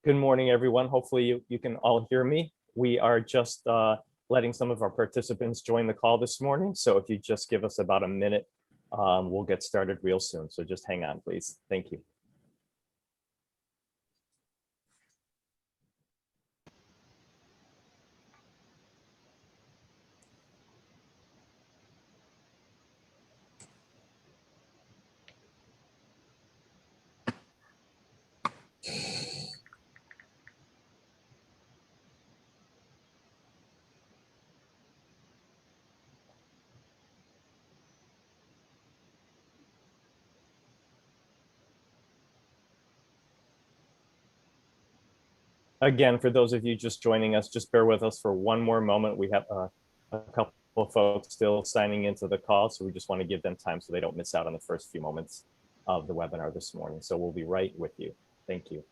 Good morning, everyone. Hopefully you can all hear me. We are just letting some of our participants join the call this morning. So if you just give us about a minute, we'll get started real soon. So just hang on, please. Thank you. Again, for those of you just joining us, just bear with us for one more moment. We have a couple of folks still signing into the call, so we just want to give them time so they don't miss out on the first few moments of the webinar this morning. So we'll be right with you. Thank you.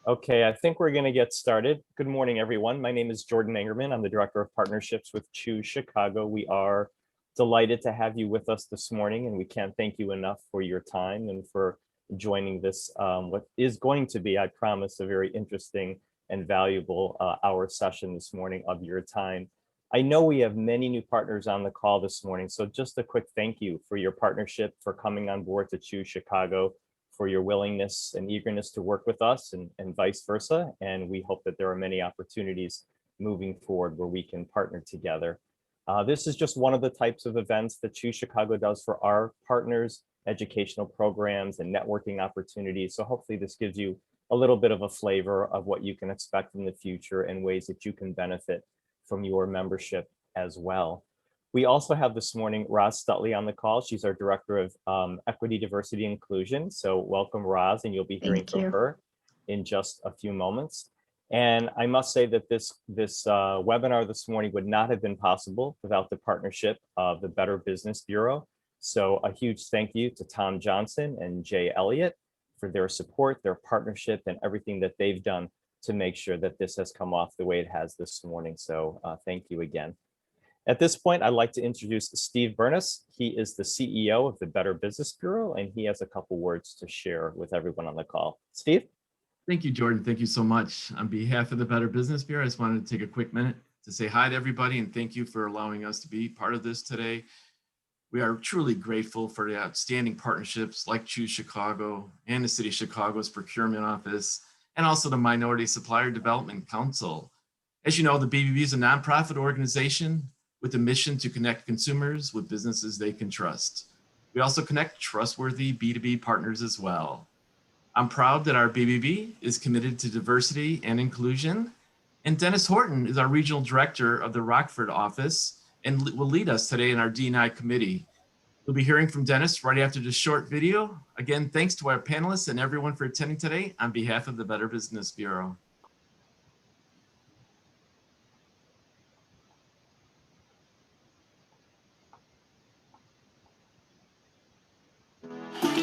Okay, I think we're going to get started. Good morning, everyone. My name is Jordan Engerman. I'm the Director of Partnerships with Choose Chicago. We are delighted to have you with us this morning, and we can't thank you enough for your time and for joining this, what is going to be, I promise, a very interesting and valuable hour session this morning of your time. I know we have many new partners on the call this morning, so just a quick thank you for your partnership, for coming on board to Choose Chicago, for your willingness and eagerness to work with us and vice versa. And we hope that there are many opportunities moving forward where we can partner together. This is just one of the types of events that Choose Chicago does for our partners, educational programs and networking opportunities. So hopefully this gives you a little bit of a flavor of what you can expect in the future and ways that you can benefit from your membership as well. We also have this morning Roz Stutley on the call. She's our Director of Equity, Diversity, and Inclusion. So welcome, Roz, and you'll be hearing from her in just a few moments. And I must say that this webinar this morning would not have been possible without the partnership of the Better Business Bureau. So a huge thank you to Tom Johnson and Jay Elliott for their support, their partnership, and everything that they've done to make sure that this has come off the way it has this morning. So thank you again. At this point, I'd like to introduce Steve Burness. He is the CEO of the Better Business Bureau, and he has a couple words to share with everyone on the call. Steve? Thank you, Jordan. Thank you so much. On behalf of the Better Business Bureau, I just wanted to take a quick minute to say hi to everybody and thank you for allowing us to be part of this today. We are truly grateful for the outstanding partnerships like Choose Chicago and the City of Chicago's Procurement Office, and also the Minority Supplier Development Council. As you know, the BBB is a nonprofit organization with a mission to connect consumers with businesses they can trust. We also connect trustworthy B2B partners as well. I'm proud that our BBB is committed to diversity and inclusion, and Dennis Horton is our Regional Director of the Rockford office and will lead us today in our D&I committee. We'll be hearing from Dennis right after this short video. Again, thanks to our panelists and everyone for attending today on behalf of the Better Business Bureau.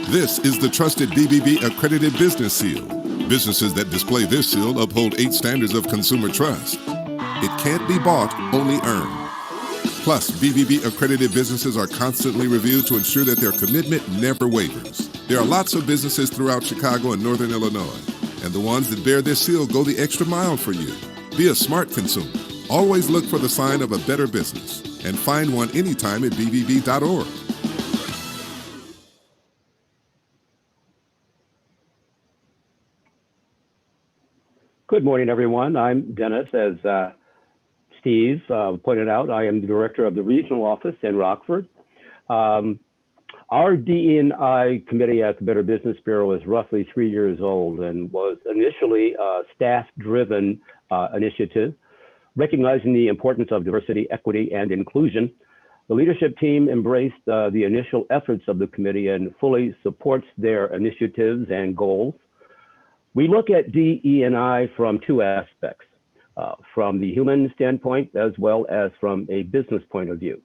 This is the trusted BBB accredited business seal. Businesses that display this seal uphold 8 standards of consumer trust. It can't be bought, only earned. Plus, BBB accredited businesses are constantly reviewed to ensure that their commitment never wavers. There are lots of businesses throughout Chicago and Northern Illinois, and the ones that bear this seal go the extra mile for you. Be a smart consumer. Always look for the sign of a better business, and find one anytime at bbb.org. Good morning, everyone. I'm Dennis. As Steve pointed out, I am the Director of the Regional Office in Rockford. Our DE&I committee at the Better Business Bureau is roughly 3 years old and was initially a staff-driven initiative, recognizing the importance of diversity, equity, and inclusion. The leadership team embraced the initial efforts of the committee and fully supports their initiatives and goals. We look at DE&I from 2 aspects, from the human standpoint as well as from a business point of view.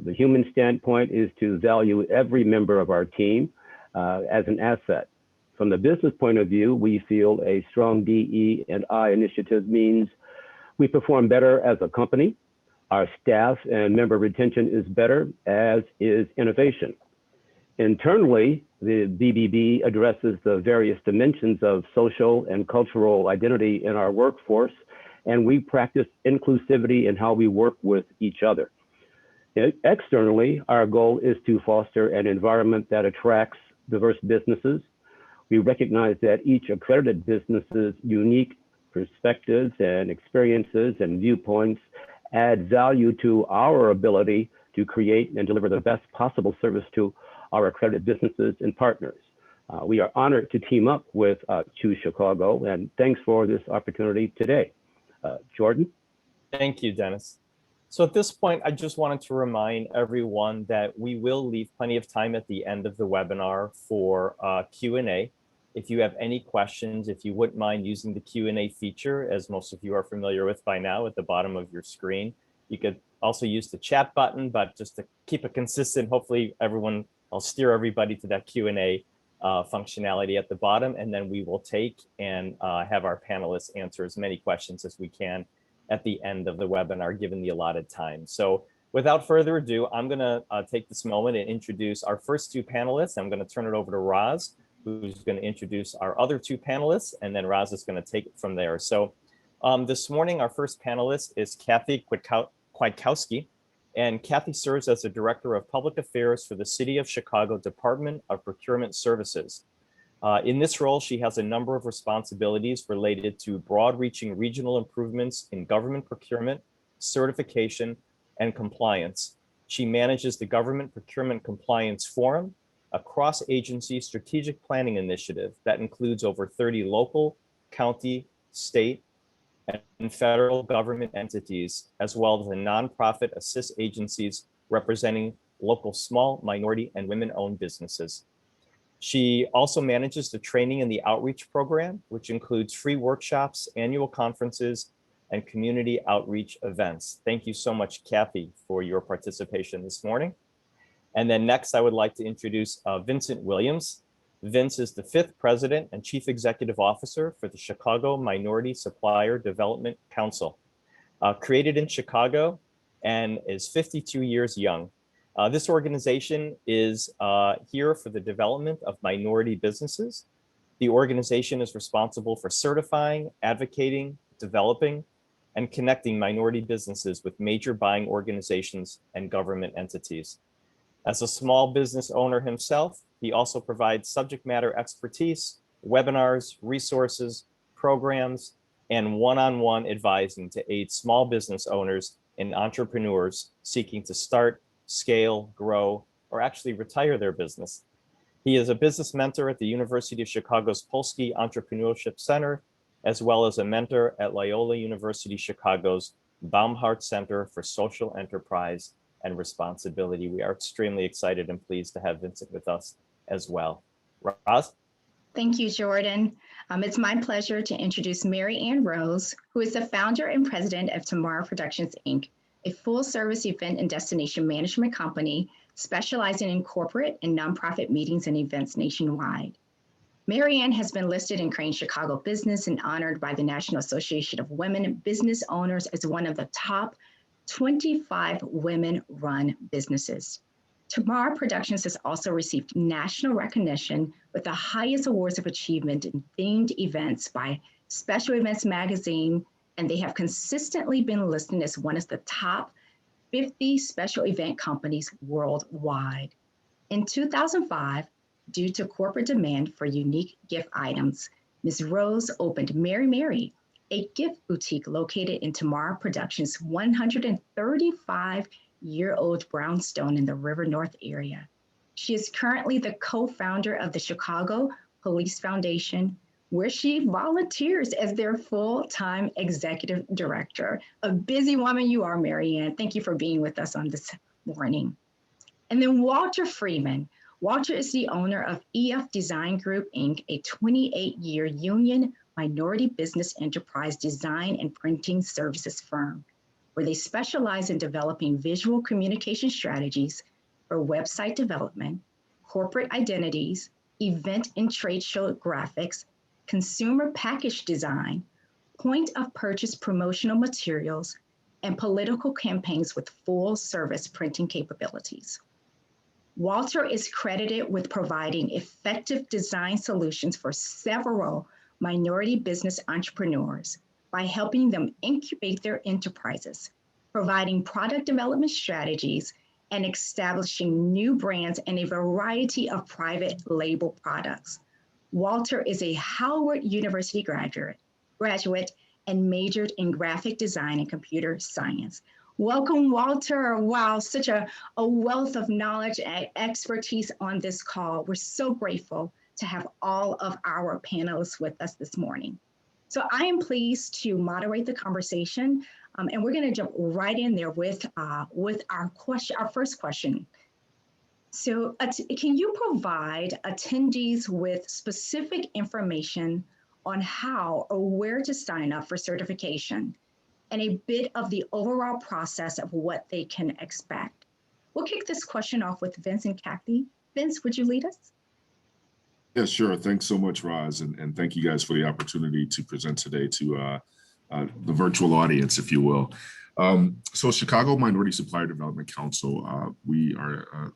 The human standpoint is to value every member of our team as an asset. From the business point of view, we feel a strong DE&I initiative means we perform better as a company. Our staff and member retention is better, as is innovation. Internally, the BBB addresses the various dimensions of social and cultural identity in our workforce, and we practice inclusivity in how we work with each other. Externally, our goal is to foster an environment that attracts diverse businesses. We recognize that each accredited business's unique perspectives and experiences and viewpoints add value to our ability to create and deliver the best possible service to our accredited businesses and partners. We are honored to team up with Choose Chicago, and thanks for this opportunity today. Jordan? Thank you, Dennis. So at this point, I just wanted to remind everyone that we will leave plenty of time at the end of the webinar for Q&A. If you have any questions, if you wouldn't mind using the Q&A feature, as most of you are familiar with by now, at the bottom of your screen. You could also use the chat button, but just to keep it consistent, hopefully I'll steer everybody to that Q&A functionality at the bottom, and then we will take and have our panelists answer as many questions as we can at the end of the webinar, given the allotted time. So without further ado, I'm gonna take this moment and introduce our first two panelists. I'm gonna turn it over to Roz, who's gonna introduce our other two panelists, and then Roz is gonna take it from there. So this morning, our first panelist is Kathy Kwiatkowski, and Kathy serves as the Director of Public Affairs for the City of Chicago Department of Procurement Services. In this role, she has a number of responsibilities related to broad-reaching regional improvements in government procurement, certification, and compliance. She manages the Government Procurement Compliance Forum, a cross-agency strategic planning initiative that includes over 30 local, county, state, and federal government entities, as well as the nonprofit assist agencies representing local small, minority, and women-owned businesses. She also manages the training and the outreach program, which includes free workshops, annual conferences, and community outreach events. Thank you so much, Kathy, for your participation this morning. And then next, I would like to introduce Vincent Williams. Vince is the 5th President and Chief Executive Officer for the Chicago Minority Supplier Development Council. Created in Chicago and is 52 years young. This organization is here for the development of minority businesses. The organization is responsible for certifying, advocating, developing, and connecting minority businesses with major buying organizations and government entities. As a small business owner himself, he also provides subject matter expertise, webinars, resources, programs, and one-on-one advising to aid small business owners and entrepreneurs seeking to start, scale, grow, or actually retire their business. He is a business mentor at the University of Chicago's Polsky Entrepreneurship Center, as well as a mentor at Loyola University Chicago's Baumhart Center for Social Enterprise and Responsibility. We are extremely excited and pleased to have Vincent with us as well. Roz? Thank you, Jordan. It's my pleasure to introduce Mary Ann Rose, who is the founder and president of Tomorrow Productions, Inc., a full-service event and destination management company specializing in corporate and nonprofit meetings and events nationwide. Mary Ann has been listed in Crain's Chicago Business and honored by the National Association of Women Business Owners as one of the top 25 women-run businesses. Tomorrow Productions has also received national recognition with the highest awards of achievement in themed events by Special Events Magazine, and they have consistently been listed as one of the top 50 special event companies worldwide. In 2005, due to corporate demand for unique gift items, Ms. Rose opened Mary Mary, a gift boutique located in Tomorrow Productions' 135-year-old brownstone in the River North area. She is currently the co-founder of the Chicago Police Foundation, where she volunteers as their full-time executive director. A busy woman you are, Mary Ann. Thank you for being with us on this morning. And then Walter Freeman. Walter is the owner of EF Design Group, Inc., a 28-year union minority business enterprise design and printing services firm, where they specialize in developing visual communication strategies for website development, corporate identities, event and trade show graphics, consumer package design, point of purchase promotional materials, and political campaigns with full service printing capabilities. Walter is credited with providing effective design solutions for several minority business entrepreneurs by helping them incubate their enterprises, providing product development strategies, and establishing new brands and a variety of private label products. Walter is a Howard University graduate and majored in graphic design and computer science. Welcome, Walter. Wow, such a wealth of knowledge and expertise on this call. We're so grateful to have all of our panelists with us this morning. So I am pleased to moderate the conversation, and we're going to jump right in there with our first question. So can you provide attendees with specific information on how or where to sign up for certification and a bit of the overall process of what they can expect? We'll kick this question off with Vince and Kathy. Vince, would you lead us? Yeah, sure. Thanks so much, Roz. And thank you guys for the opportunity to present today to the virtual audience, if you will. So Chicago Minority Supplier Development Council, we are a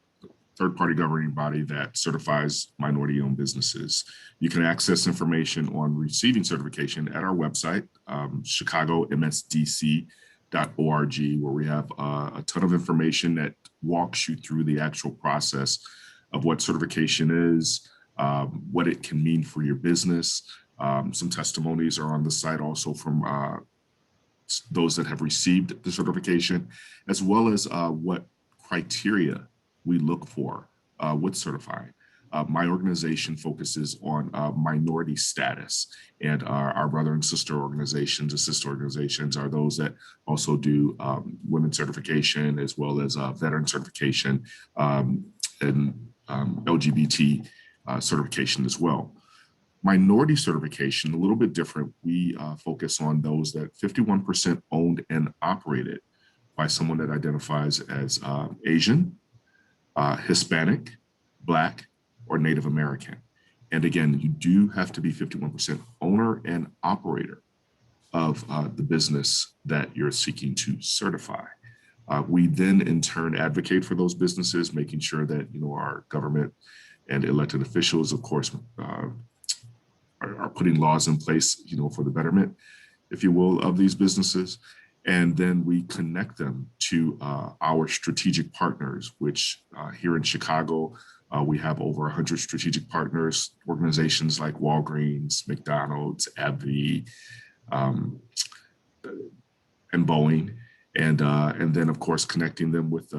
third-party governing body that certifies minority-owned businesses. You can access information on receiving certification at our website, chicagomsdc.org, where we have a ton of information that walks you through the actual process of what certification is, what it can mean for your business. Some testimonies are on the site also from those that have received the certification, as well as what criteria we look for with certifying. My organization focuses on minority status, and our brother and sister organizations, the sister organizations, are those that also do women's certification, as well as veteran certification and LGBT certification as well. Minority certification, a little bit different. We focus on those that 51% owned and operated by someone that identifies as Asian, Hispanic, Black, or Native American. And again, you do have to be 51% owner and operator of the business that you're seeking to certify. We then in turn advocate for those businesses, making sure that our government and elected officials, of course, are putting laws in place, for the betterment, if you will, of these businesses. And then we connect them to our strategic partners, which here in Chicago, we have over 100 strategic partners, organizations like Walgreens, McDonald's, AbbVie, and Boeing. And then, of course, connecting them with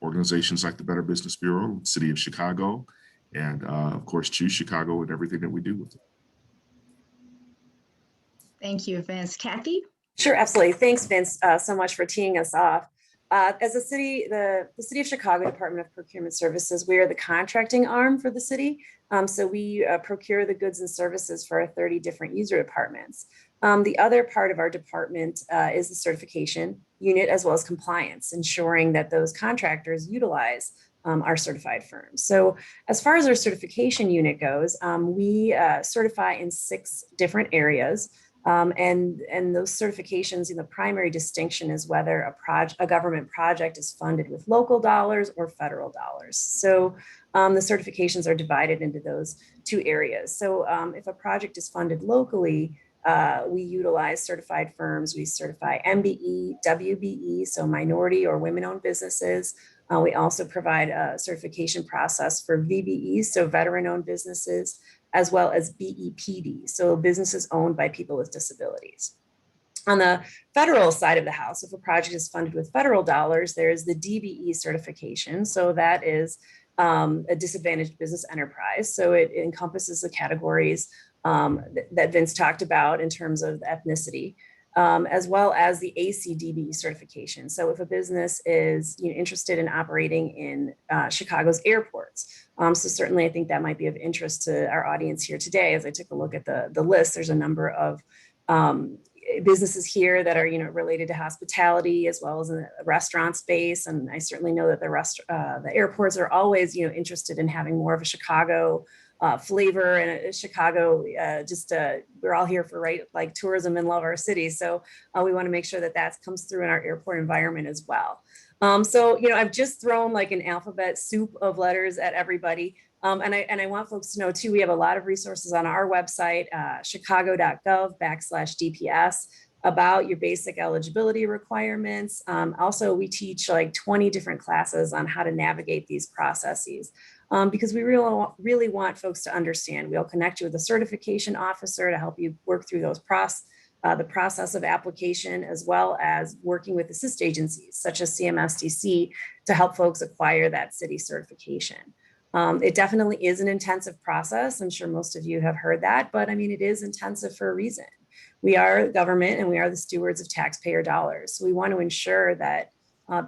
organizations like the Better Business Bureau, City of Chicago, and of course, Choose Chicago and everything that we do with it. Thank you, Vince. Kathy? Sure, absolutely. Thanks, Vince, so much for teeing us off. As a city, the City of Chicago Department of Procurement Services, we are the contracting arm for the city. So we procure the goods and services for our 30 different user departments. The other part of our department is the certification unit, as well as compliance, ensuring that those contractors utilize our certified firms. So as far as our certification unit goes, we certify in 6 different areas. And those certifications, the primary distinction is whether a government project is funded with local dollars or federal dollars. So the certifications are divided into those 2 areas. So if a project is funded locally, we utilize certified firms. We certify MBE, WBE, so minority or women-owned businesses. We also provide a certification process for VBE, so veteran-owned businesses, as well as BEPD, so businesses owned by people with disabilities. On the federal side of the house, if a project is funded with federal dollars, there's the DBE certification. So that is a disadvantaged business enterprise. So it encompasses the categories that Vince talked about in terms of ethnicity, as well as the ACDBE certification. So if a business is interested in operating in Chicago's airports, so certainly I think that might be of interest to our audience here today. As I took a look at the list, there's a number of businesses here that are related to hospitality, as well as in a restaurant space. And I certainly know that the airports are always interested in having more of a Chicago flavor. And Chicago, we're all here for like tourism and love our city. So we want to make sure that that comes through in our airport environment as well. So, I've just thrown like an alphabet soup of letters at everybody. And I want folks to know too, we have a lot of resources on our website, chicago.gov/DPS, about your basic eligibility requirements. Also, we teach like 20 different classes on how to navigate these processes. Because we really want folks to understand. We'll connect you with a certification officer to help you work through the process of application, as well as working with assist agencies such as MSDC to help folks acquire that city certification. It definitely is an intensive process. I'm sure most of you have heard that, but I mean, it is intensive for a reason. We are government and we are the stewards of taxpayer dollars. So we want to ensure that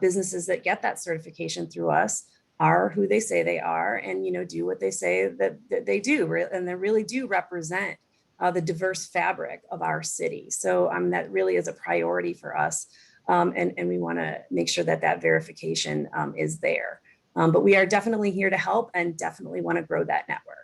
businesses that get that certification through us are who they say they are, and do what they say that they do, and they really do represent the diverse fabric of our city. So that really is a priority for us, and we want to make sure that that verification is there. But we are definitely here to help and definitely want to grow that network.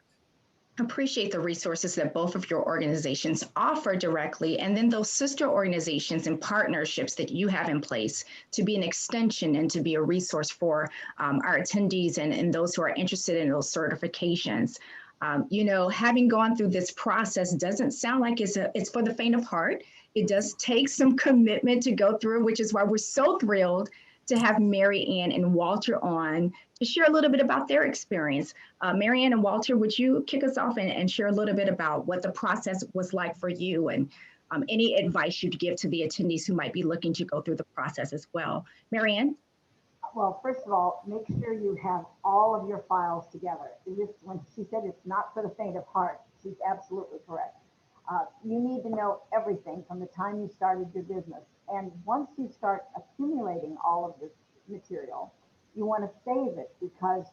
Appreciate the resources that both of your organizations offer directly, and then those sister organizations and partnerships that you have in place to be an extension and to be a resource for our attendees and those who are interested in those certifications. Having gone through this process doesn't sound like it's for the faint of heart. It does take some commitment to go through, which is why we're so thrilled to have Mary Ann and Walter on to share a little bit about their experience. Mary Ann and Walter, would you kick us off and share a little bit about what the process was like for you, and any advice you'd give to the attendees who might be looking to go through the process as well? Mary Ann? Well, first of all, make sure you have all of your files together. When she said it's not for the faint of heart, she's absolutely correct. You need to know everything from the time you started your business. And once you start accumulating all of this material, you want to save it, because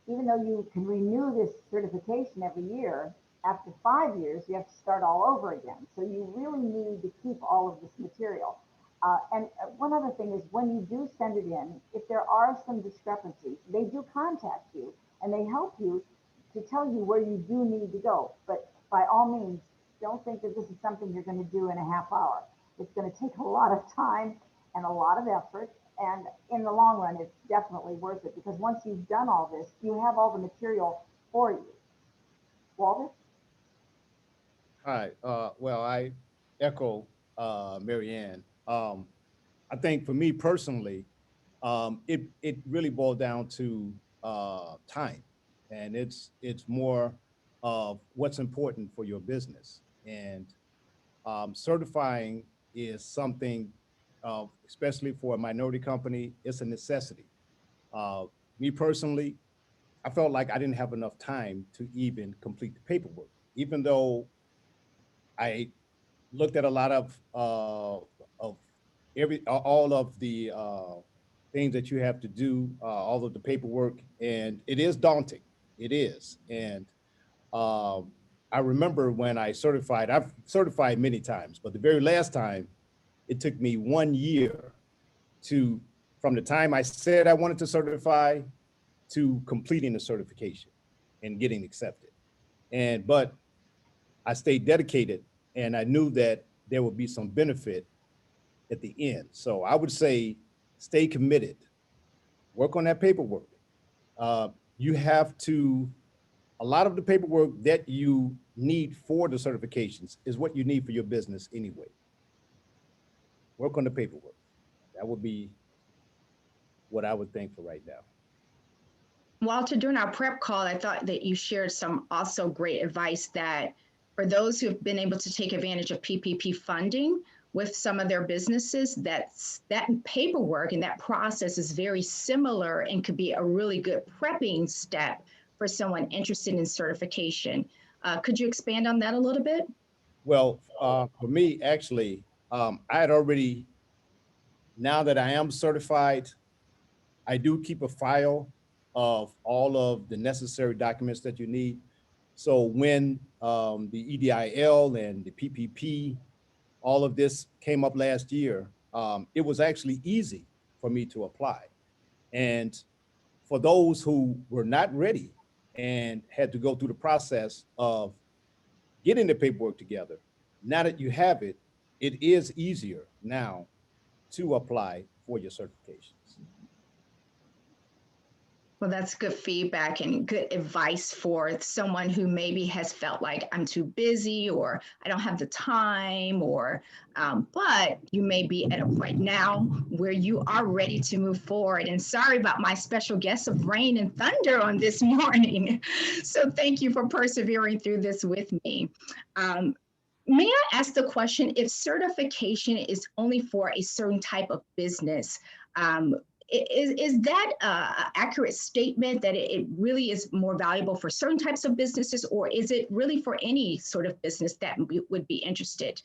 even though you can renew this certification every year, after 5 years, you have to start all over again. So you really need to keep all of this material. And one other thing is, when you do send it in, if there are some discrepancies, they do contact you and they help you to tell you where you do need to go. But by all means, don't think that this is something you're going to do in a half hour. It's going to take a lot of time and a lot of effort. And in the long run, it's definitely worth it, because once you've done all this, you have all the material for you. Walter? Hi. Well, I echo Mary Ann. I think for me personally, it really boiled down to time, and it's more of what's important for your business. And certifying is something, especially for a minority company, it's a necessity. Me personally, I felt like I didn't have enough time to even complete the paperwork, even though I looked at a lot of all of the things that you have to do, all of the paperwork, and it is daunting. It is. And I remember when I've certified many times, but the very last time, it took me 1 year from the time I said I wanted to certify to completing the certification and getting accepted. But I stayed dedicated, and I knew that there would be some benefit at the end. So I would say, stay committed, work on that paperwork. You have to, a lot of the paperwork that you need for the certifications is what you need for your business anyway. Work on the paperwork. That would be what I would think for right now. Walter, during our prep call, I thought that you shared some also great advice that for those who have been able to take advantage of PPP funding with some of their businesses, that paperwork and that process is very similar and could be a really good prepping step for someone interested in certification. Could you expand on that a little bit? Well, for me, actually, I had already, now that I am certified, I do keep a file of all of the necessary documents that you need. So when the EDIL and the PPP, all of this came up last year, it was actually easy for me to apply. And for those who were not ready and had to go through the process of getting the paperwork together. Now that you have it, it is easier now to apply for your certifications. Well, that's good feedback and good advice for someone who maybe has felt like I'm too busy or I don't have the time, or but you may be at a point now where you are ready to move forward. And sorry about my special guest of rain and thunder on this morning. So thank you for persevering through this with me. May I ask the question, if certification is only for a certain type of business, is that an accurate statement that it really is more valuable for certain types of businesses, or is it really for any sort of business that would be interested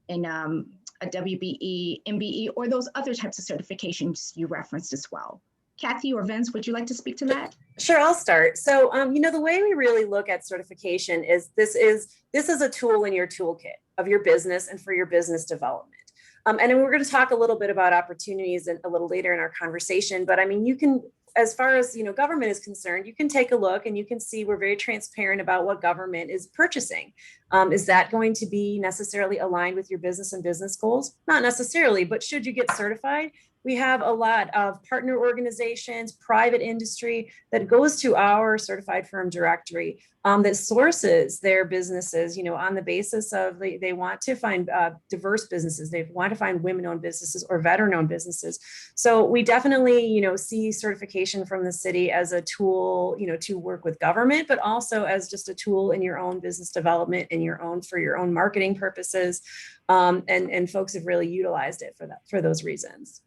in a WBE, MBE, or those other types of certifications you referenced as well? Kathy or Vince, would you like to speak to that? Sure, I'll start. So, the way we really look at certification is this is a tool in your toolkit of your business and for your business development. And then we're going to talk a little bit about opportunities a little later in our conversation. But I mean, you can, as far as government is concerned, you can take a look and you can see we're very transparent about what government is purchasing. Is that going to be necessarily aligned with your business and business goals? Not necessarily, but should you get certified, we have a lot of partner organizations, private industry that goes to our certified firm directory that sources their businesses, on the basis of they want to find diverse businesses. They want to find women-owned businesses or veteran-owned businesses. So we definitely, see certification from the city as a tool, to work with government, but also as just a tool in your own business development and for your own marketing purposes. And folks have really utilized it for those reasons.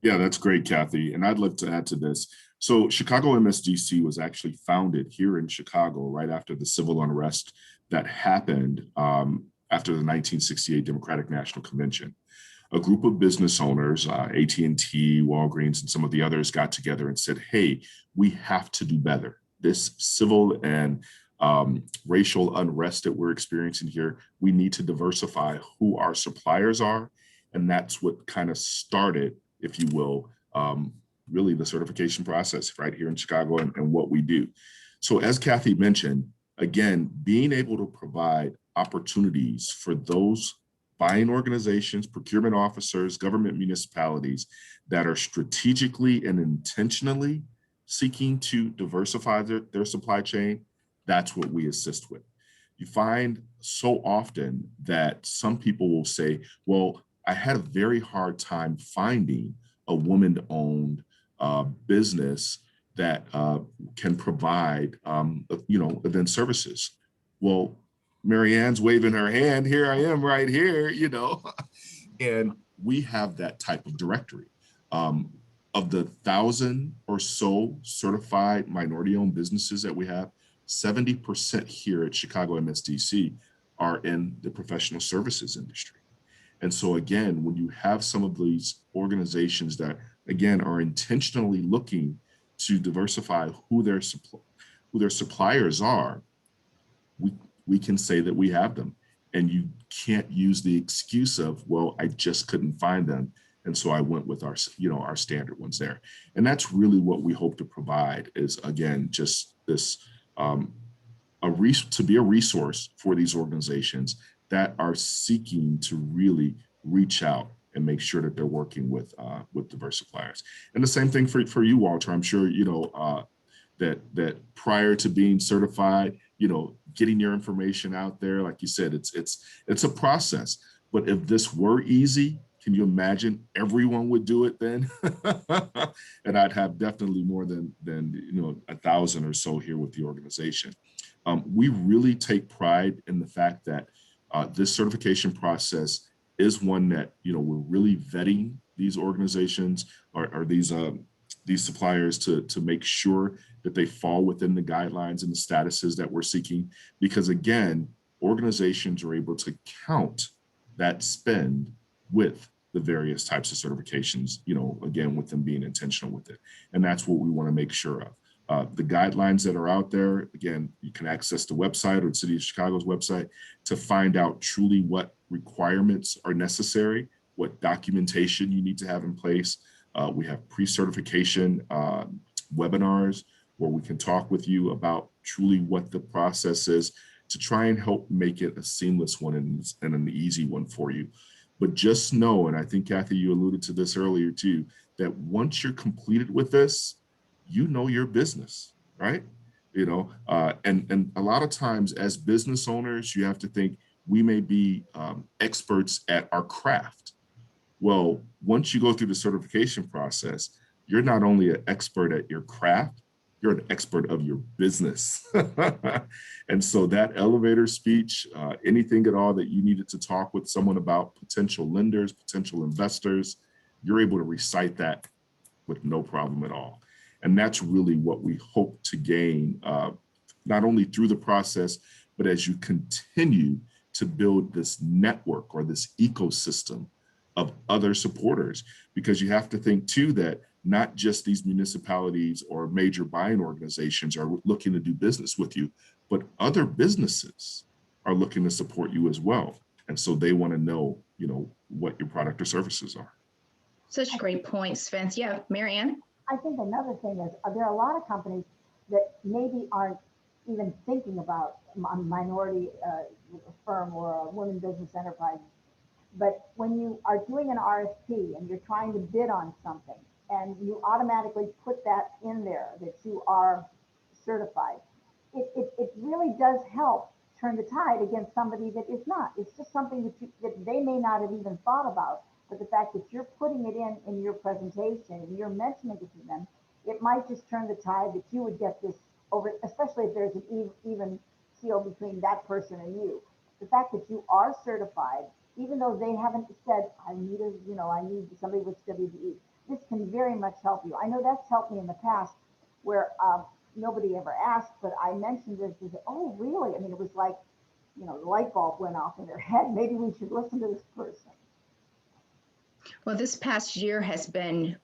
Yeah, that's great, Kathy. And I'd love to add to this. So Chicago MSDC was actually founded here in Chicago right after the civil unrest that happened after the 1968 Democratic National Convention. A group of business owners, AT&T, Walgreens, and some of the others got together and said, hey, we have to do better. This civil and racial unrest that we're experiencing here, we need to diversify who our suppliers are. And that's what kind of started, if you will, really the certification process right here in Chicago and what we do. So as Kathy mentioned, again, being able to provide opportunities for those buying organizations, procurement officers, government municipalities that are strategically and intentionally seeking to diversify their supply chain, that's what we assist with. You find so often that some people will say, well, I had a very hard time finding a woman-owned business that can provide, event services. Well, Marianne's waving her hand. Here I am right here, and we have that type of directory. Of the 1,000 or so certified minority-owned businesses that we have, 70% here at Chicago MSDC are in the professional services industry. And so again, when you have some of these organizations that, again, are intentionally looking to diversify who their suppliers are, we can say that we have them. And you can't use the excuse of, well, I just couldn't find them, and so I went with our standard ones there. And that's really what we hope to provide is, again, just this to be a resource for these organizations that are seeking to really reach out and make sure that they're working with diverse suppliers. And the same thing for you, Walter. I'm sure that prior to being certified, getting your information out there, like you said, it's a process. But if this were easy, can you imagine everyone would do it then? And I'd have definitely more than 1,000 or so here with the organization. We really take pride in the fact that this certification process is one that, we're really vetting these organizations or these suppliers to make sure that they fall within the guidelines and the statuses that we're seeking. Because again, organizations are able to count that spend with the various types of certifications, again, with them being intentional with it. And that's what we want to make sure of. The guidelines that are out there, again, you can access the website or the City of Chicago's website to find out truly what requirements are necessary, what documentation you need to have in place. We have pre-certification webinars where we can talk with you about truly what the process is to try and help make it a seamless one and an easy one for you. But just know, and I think Kathy, you alluded to this earlier too, that once you're completed with this, you know your business, right? You know, and a lot of times as business owners, you have to think we may be experts at our craft. Well, once you go through the certification process, you're not only an expert at your craft, you're an expert of your business. And so that elevator speech, anything at all that you needed to talk with someone about, potential lenders, potential investors, you're able to recite that with no problem at all. And that's really what we hope to gain, not only through the process, but as you continue to build this network or this ecosystem of other supporters, because you have to think too that not just these municipalities or major buying organizations are looking to do business with you, but other businesses are looking to support you as well. And so they want to know, you know, what your product or services are. Such great points, Vince. Yeah, Marianne? I think another thing is there are a lot of companies that maybe aren't even thinking about a minority firm or a women business enterprise. But when you are doing an RFP and you're trying to bid on something and you automatically put that in there that you are certified, it really does help turn the tide against somebody that is not. It's just something that they may not have even thought about. But the fact that you're putting it in your presentation and you're mentioning it to them, it might just turn the tide that you would get this over, especially if there's an even seal between that person and you. The fact that you are certified, even though they haven't said, I need somebody with WBE, this can very much help you. I know that's helped me in the past where nobody ever asked, but I mentioned this and said, oh, really? I mean, it was like, the light bulb went off in their head. Maybe we should listen to this person. Well, this past year has been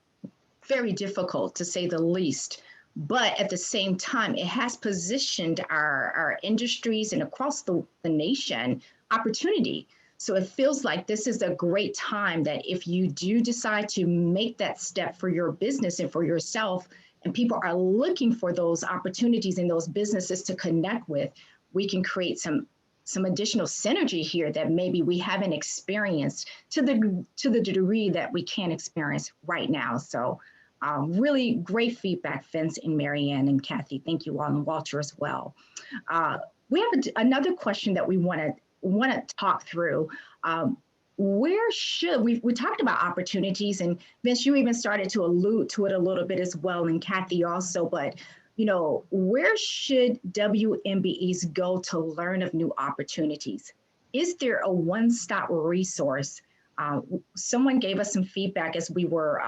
very difficult, to say the least. But at the same time, it has positioned our industries and across the nation opportunity. So it feels like this is a great time that if you do decide to make that step for your business and for yourself, and people are looking for those opportunities and those businesses to connect with, we can create some additional synergy here that maybe we haven't experienced to the degree that we can experience right now. So really great feedback, Vince and Marianne and Kathy. Thank you all, and Walter as well. We have another question that we want to talk through. Where should we talked about opportunities, and Vince, you even started to allude to it a little bit as well, and Kathy also, but where should WMBEs go to learn of new opportunities? Is there a one-stop resource? Someone gave us some feedback as we were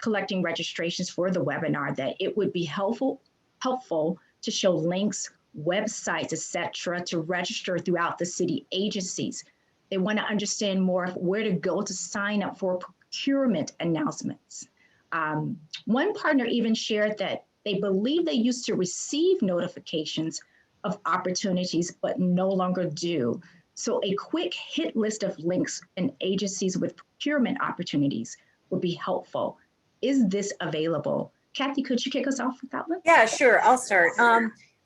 collecting registrations for the webinar that it would be helpful to show links, websites, etc., to register throughout the city agencies. They want to understand more of where to go to sign up for procurement announcements. One partner even shared that they believe they used to receive notifications of opportunities, but no longer do. So a quick hit list of links and agencies with procurement opportunities would be helpful. Is this available? Kathy, could you kick us off with that one? Yeah, sure. I'll start.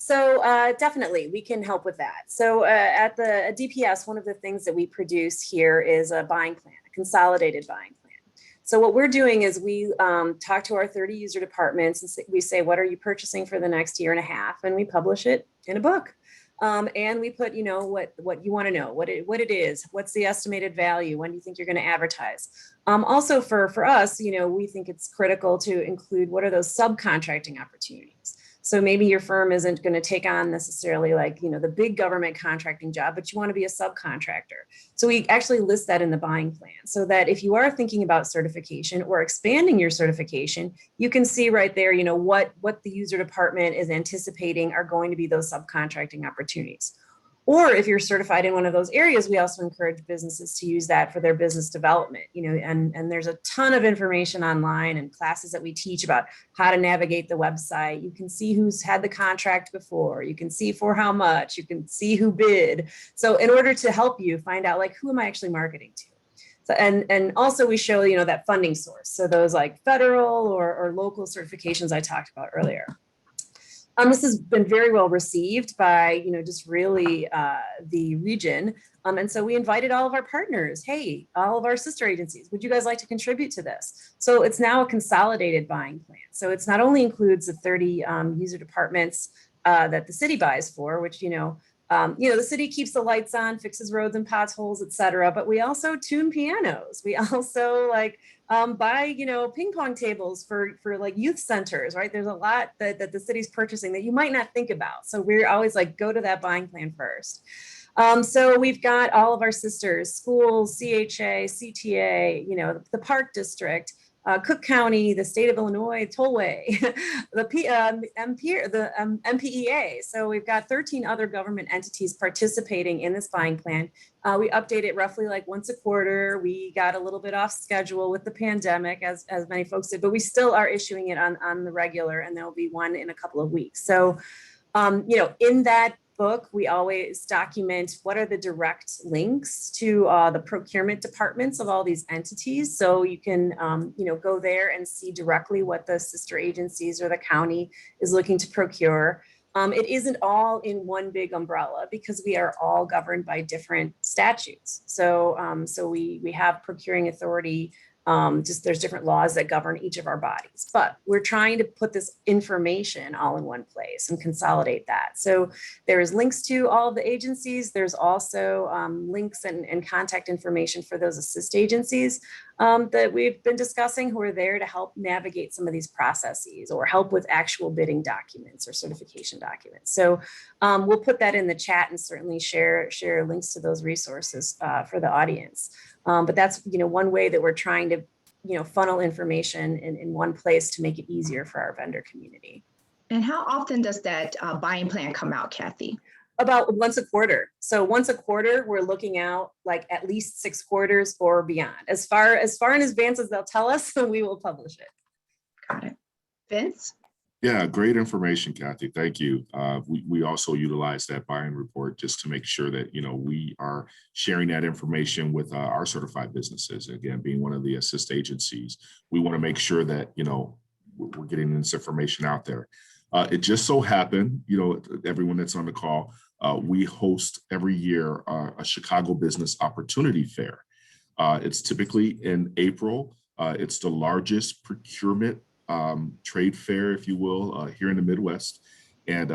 Definitely, we can help with that. So at the DPS, one of the things that we produce here is a buying plan, a consolidated buying plan. So what we're doing is we talk to our 30 user departments and we say, what are you purchasing for the next year and a half? And we publish it in a book. And we put, what you want to know, what it is, what's the estimated value, when do you think you're going to advertise? Also for us, we think it's critical to include what are those subcontracting opportunities. So maybe your firm isn't going to take on necessarily like, the big government contracting job, but you want to be a subcontractor. So we actually list that in the buying plan so that if you are thinking about certification or expanding your certification, you can see right there, what the user department is anticipating are going to be those subcontracting opportunities. Or if you're certified in one of those areas, we also encourage businesses to use that for their business development, and there's a ton of information online and classes that we teach about how to navigate the website. You can see who's had the contract before, you can see for how much, you can see who bid. So in order to help you find out, like, who am I actually marketing to? So, and also we show, that funding source. So those like federal or local certifications I talked about earlier. This has been very well received by, just really the region. And so we invited all of our partners, hey, all of our sister agencies, would you guys like to contribute to this? So it's now a consolidated buying plan. So it's not only includes the 30 user departments that the city buys for, which, the city keeps the lights on, fixes roads and potholes, et cetera. But we also tune pianos. We also buy, ping pong tables for like youth centers, right? There's a lot that the city's purchasing that you might not think about. So we're always like, go to that buying plan first. So we've got all of our sisters, schools, CHA, CTA, the Park District, Cook County, the state of Illinois, Tollway, the MPEA. So we've got 13 other government entities participating in this buying plan. We update it roughly like once a quarter. We got a little bit off schedule with the pandemic, as many folks did, but we still are issuing it on the regular, and there'll be one in a couple of weeks. So, in that book, we always document what are the direct links to the procurement departments of all these entities. So you can, go there and see directly what the sister agencies or the county is looking to procure. It isn't all in one big umbrella because we are all governed by different statutes. So, we have procuring authority. There's different laws that govern each of our bodies, but we're trying to put this information all in one place and consolidate that. So there's links to all of the agencies. There's also links and contact information for those assist agencies that we've been discussing, who are there to help navigate some of these processes or help with actual bidding documents or certification documents. So we'll put that in the chat and certainly share links to those resources for the audience. But that's, one way that we're trying to, funnel information in one place to make it easier for our vendor community. And how often does that buying plan come out, Kathy? About once a quarter. So once a quarter, we're looking out like at least 6 quarters or beyond. As far in advance as they'll tell us, we will publish it. Got it. Vince? Yeah, great information, Kathy. Thank you. We also utilize that buying report just to make sure that, we are sharing that information with our certified businesses. Again, being one of the assist agencies, we want to make sure that, we're getting this information out there. It just so happened, everyone that's on the call, we host every year a Chicago Business Opportunity Fair. It's typically in April. It's the largest procurement trade fair, if you will, here in the Midwest. And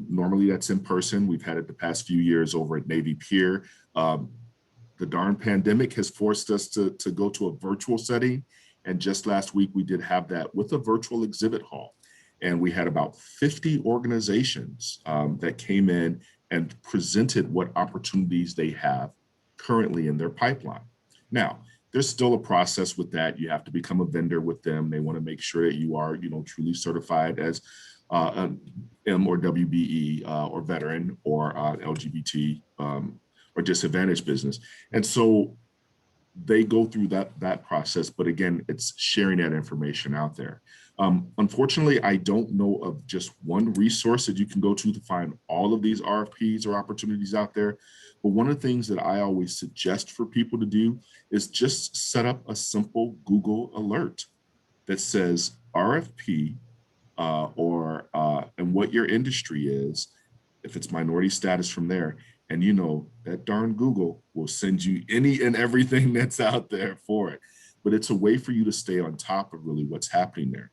normally that's in person. We've had it the past few years over at Navy Pier. The darn pandemic has forced us to go to a virtual setting. And just last week, we did have that with a virtual exhibit hall. And we had about 50 organizations that came in and presented what opportunities they have currently in their pipeline. Now, there's still a process with that. You have to become a vendor with them. They want to make sure that you are, truly certified as an MWBE or veteran or LGBT or disadvantaged business. And so they go through that process. But again, it's sharing that information out there. Unfortunately, I don't know of just one resource that you can go to find all of these RFPs or opportunities out there. But one of the things that I always suggest for people to do is just set up a simple Google alert that says RFP and what your industry is, if it's minority status from there. And that darn Google will send you any and everything that's out there for it. But it's a way for you to stay on top of really what's happening there.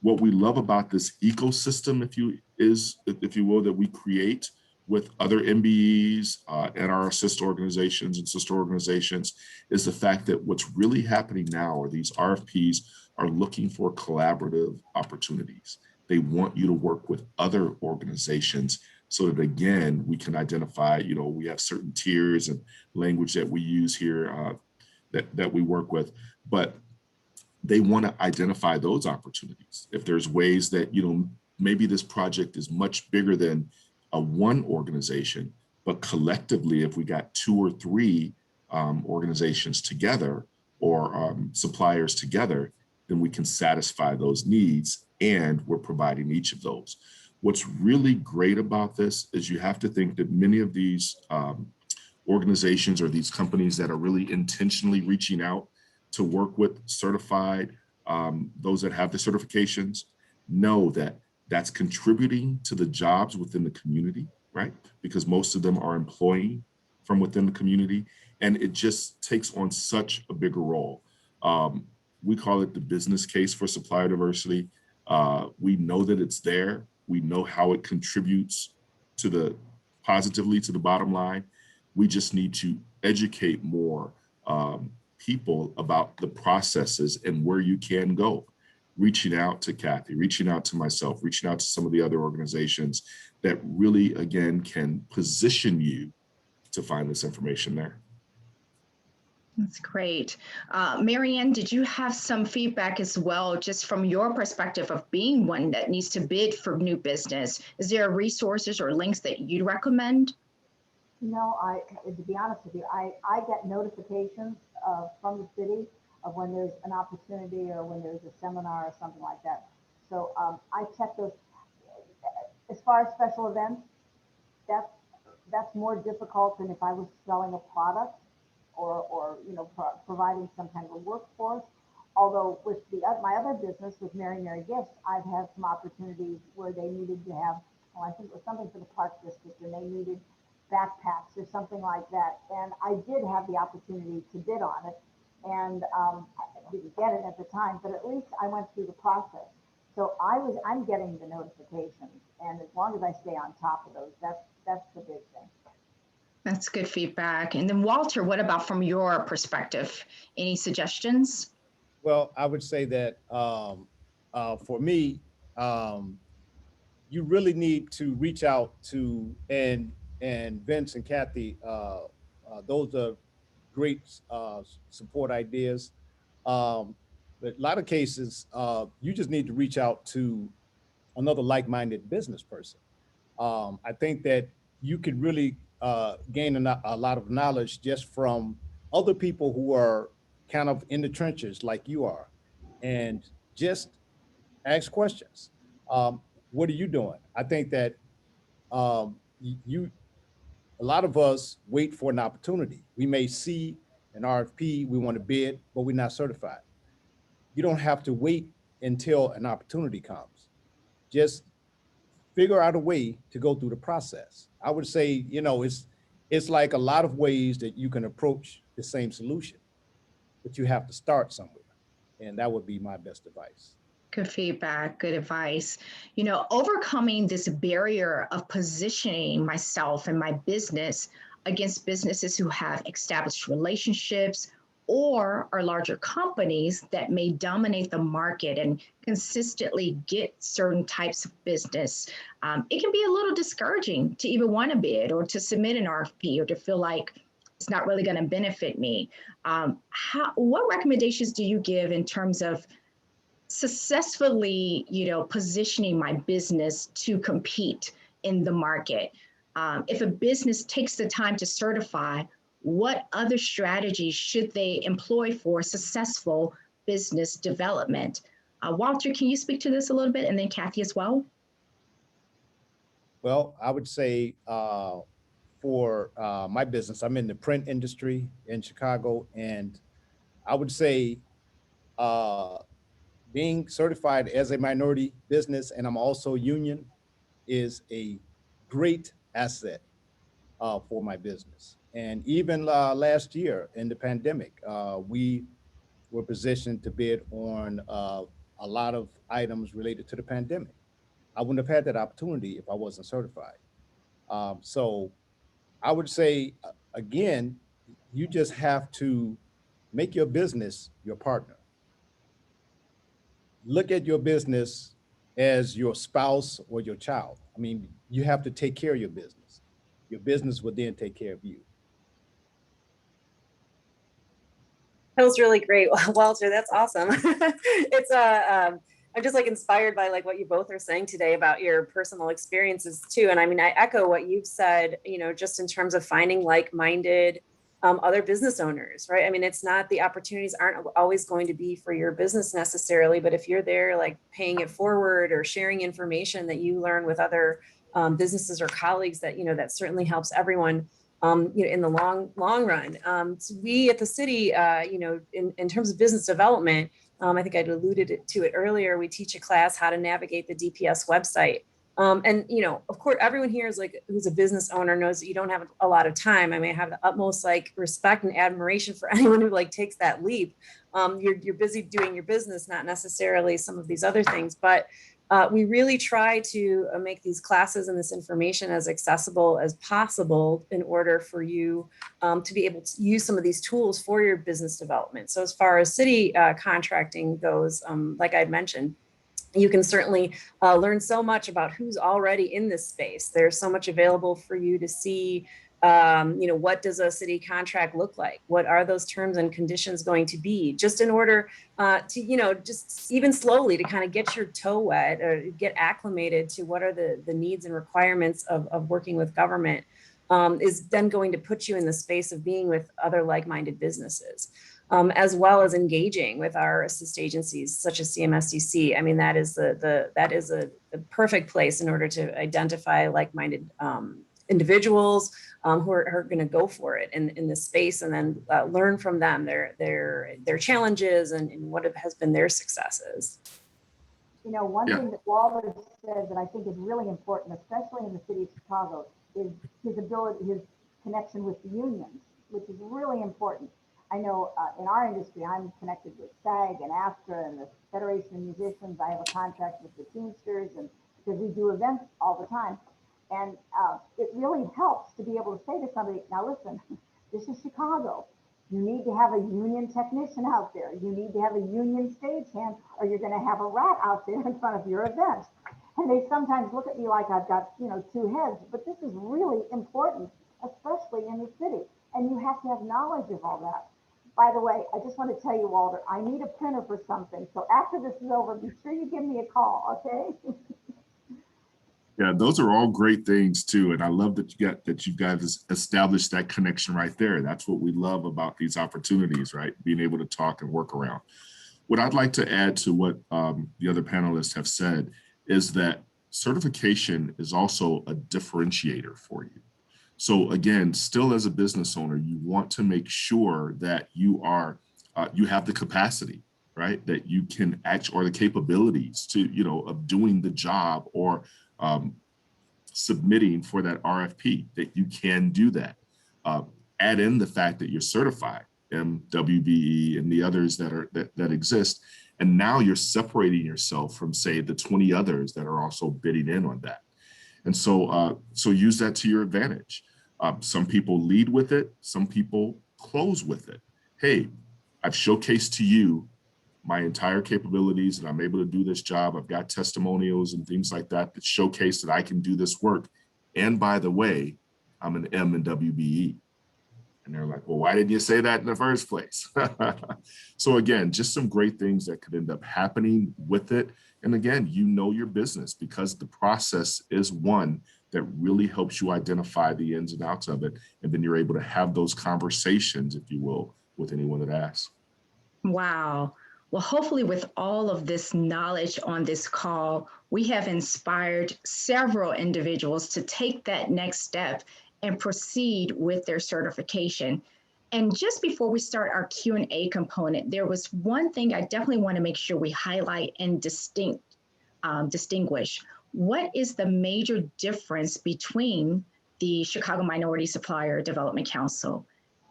What we love about this ecosystem, if you will, that we create with other MBEs and our assist organizations and sister organizations is the fact that what's really happening now are these RFPs are looking for collaborative opportunities. They want you to work with other organizations so that, again, we can identify, we have certain tiers and language that we use here that we work with, but they want to identify those opportunities. If there's ways that, maybe this project is much bigger than a one organization, but collectively, if we got 2 or 3 organizations together or suppliers together, then we can satisfy those needs, and we're providing each of those. What's really great about this is you have to think that many of these organizations or these companies that are really intentionally reaching out to work with certified, those that have the certifications, know that that's contributing to the jobs within the community, right? Because most of them are employing from within the community, and it just takes on such a bigger role. We call it the business case for supplier diversity. We know that it's there. We know how it contributes positively to the bottom line. We just need to educate more people about the processes and where you can go. Reaching out to Kathy, reaching out to myself, reaching out to some of the other organizations that really, again, can position you to find this information there. That's great. Marianne, did you have some feedback as well, just from your perspective of being one that needs to bid for new business? Is there resources or links that you'd recommend? No, to be honest with you, I get notifications from the city of when there's an opportunity or when there's a seminar or something like that. So I check those. As far as special events, that's more difficult than if I was selling a product or providing some kind of a workforce. Although with my other business with Mary Gifts, I've had some opportunities where they needed to have, I think it was something for the Park District, and they needed backpacks or something like that. And I did have the opportunity to bid on it, and I didn't get it at the time, but at least I went through the process. So I'm getting the notifications, and as long as I stay on top of those, that's the big thing. That's good feedback. And then Walter, what about from your perspective? Any suggestions? Well, I would say that for me, you really need to reach out to, and Vince and Kathy, those are great support ideas. But a lot of cases, you just need to reach out to another like-minded business person. I think that you could really gain a lot of knowledge just from other people who are kind of in the trenches like you are, and just ask questions. What are you doing? I think that a lot of us wait for an opportunity. We may see an RFP, we want to bid, but we're not certified. You don't have to wait until an opportunity comes. Just figure out a way to go through the process. I would say, it's like a lot of ways that you can approach the same solution, but you have to start somewhere. And that would be my best advice. Good feedback, good advice. Overcoming this barrier of positioning myself and my business against businesses who have established relationships or are larger companies that may dominate the market and consistently get certain types of business. It can be a little discouraging to even want to bid or to submit an RFP or to feel like it's not really going to benefit me. What recommendations do you give in terms of successfully, positioning my business to compete in the market? If a business takes the time to certify, what other strategies should they employ for successful business development? Walter, can you speak to this a little bit? And then Kathy as well. Well, I would say for my business, I'm in the print industry in Chicago, and I would say being certified as a minority business, and I'm also union, is a great asset for my business. And even last year in the pandemic, we were positioned to bid on a lot of items related to the pandemic. I wouldn't have had that opportunity if I wasn't certified. So I would say, again, you just have to make your business your partner. Look at your business as your spouse or your child. I mean, you have to take care of your business. Your business will then take care of you. That was really great, Walter. That's awesome. I'm just inspired by what you both are saying today about your personal experiences too. And I mean, I echo what you've said, just in terms of finding like-minded other business owners, right? I mean, it's not, the opportunities aren't always going to be for your business necessarily, but if you're there paying it forward or sharing information that you learn with other businesses or colleagues, that, that certainly helps everyone in the long run. So we at the city, in terms of business development, I think I alluded to it earlier. We teach a class how to navigate the DPS website. And, you know, of course, everyone here is like, who's a business owner knows that you don't have a lot of time. I mean, I have the utmost like respect and admiration for anyone who like takes that leap. You're busy doing your business, not necessarily some of these other things, but we really try to make these classes and this information as accessible as possible in order for you to be able to use some of these tools for your business development. So as far as city contracting goes, like I'd mentioned, you can certainly learn so much about who's already in this space. There's so much available for you to see. You know, what does a city contract look like? What are those terms and conditions going to be? Just in order to, you know, just even slowly to kind of get your toe wet or get acclimated to what are the needs and requirements of working with government is then going to put you in the space of being with other like-minded businesses. As well as engaging with our assist agencies such as CMSDC. I mean, that is a perfect place in order to identify like-minded individuals who are going to go for it in this space, and then learn from them their challenges and what has been their successes. You know, one thing that Walter said that I think is really important, especially in the city of Chicago, is his ability, his connection with the unions, which is really important. I know in our industry, I'm connected with SAG and AFTRA and the Federation of Musicians. I have a contract with the Teamsters, and because we do events all the time. And it really helps to be able to say to somebody, now listen, this is Chicago. You need to have a union technician out there. You need to have a union stagehand, or you're going to have a rat out there in front of your event. And they sometimes look at me like I've got, you know, two heads, but this is really important, especially in the city. And you have to have knowledge of all that. By the way, I just want to tell you, Walter, I need a printer for something. So after this is over, be sure you give me a call, okay? Yeah, those are all great things too. And I love that you guys established that connection right there. That's what we love about these opportunities, right? Being able to talk and work around. What I'd like to add to what the other panelists have said is that certification is also a differentiator for you. So again, still as a business owner, you want to make sure that you have the capacity, right? That you can act, or the capabilities to, you know, of doing the job or submitting for that RFP, that you can do that. Add in the fact that you're certified, MWBE and the others that exist. And now you're separating yourself from, say, the 20 others that are also bidding in on that. And so, so use that to your advantage. Some people lead with it. Some people close with it. Hey, I've showcased to you my entire capabilities and I'm able to do this job. I've got testimonials and things like that that showcase that I can do this work. And by the way, I'm an MWBE. And they're like, well, why didn't you say that in the first place? So again, just some great things that could end up happening with it. And again, you know your business, because the process is one that really helps you identify the ins and outs of it. And then you're able to have those conversations, if you will, with anyone that asks. Wow. Well, hopefully with all of this knowledge on this call, we have inspired several individuals to take that next step and proceed with their certification. And just before we start our Q&A component, there was one thing I definitely want to make sure we highlight and distinguish. What is the major difference between the Chicago Minority Supplier Development Council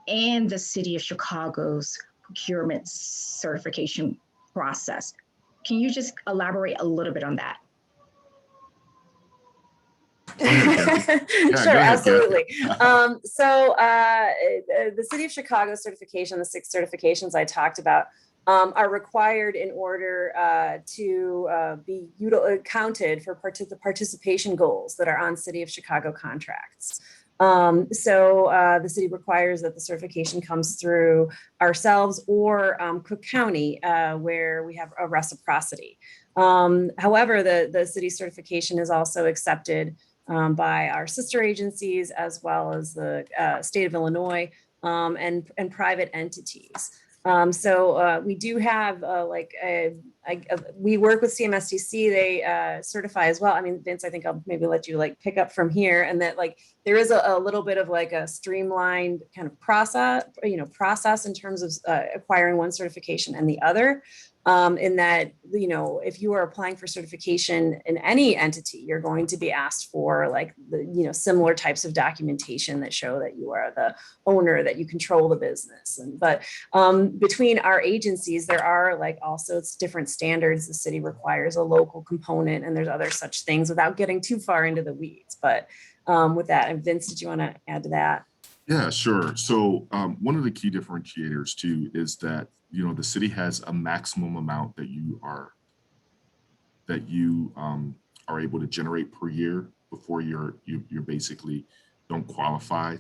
and the City of Chicago's procurement certification process? Can you just elaborate a little bit on that? Sure, absolutely. So the City of Chicago certification, the 6 certifications I talked about, are required in order to be counted for the participation goals that are on City of Chicago contracts. So the city requires that the certification comes through ourselves or Cook County, where we have a reciprocity. However, the city certification is also accepted by our sister agencies, as well as the state of Illinois and private entities. So we do have we work with CMSDC. They certify as well. I mean, Vince, I think I'll maybe let you pick up from here, and that there is a little bit of a streamlined kind of process in terms of acquiring one certification and the other. in that, if you are applying for certification in any entity, you're going to be asked for like the, similar types of documentation that show that you are the owner, that you control the business. But between our agencies, there are like also it's different standards. The city requires a local component, and there's other such things without getting too far into the weeds. But with that, and Vince, did you want to add to that? Yeah, sure. So one of the key differentiators too is that the city has a maximum amount that you are able to generate per year before you basically don't qualify.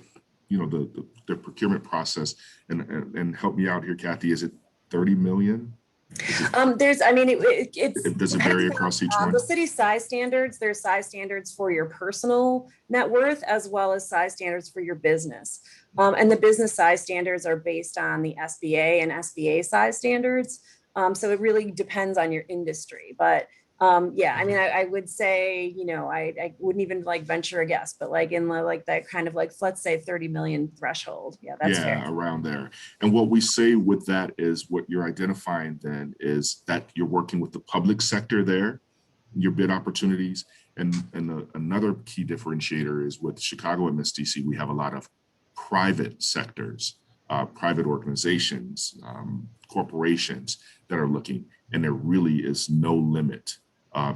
The procurement process, and help me out here, Kathy. Is it 30 million? Does it vary across each one? The city size standards, there's size standards for your personal net worth as well as size standards for your business. And the business size standards are based on the SBA and SBA size standards. So it really depends on your industry. But I would say, I wouldn't even like venture a guess, but like in like that kind of like, let's say 30 million threshold. Yeah, that's fair. Around there. And what we say with that is what you're identifying then is that you're working with the public sector there, your bid opportunities. And another key differentiator is with Chicago MSDC, we have a lot of private sectors, private organizations, corporations that are looking, and there really is no limit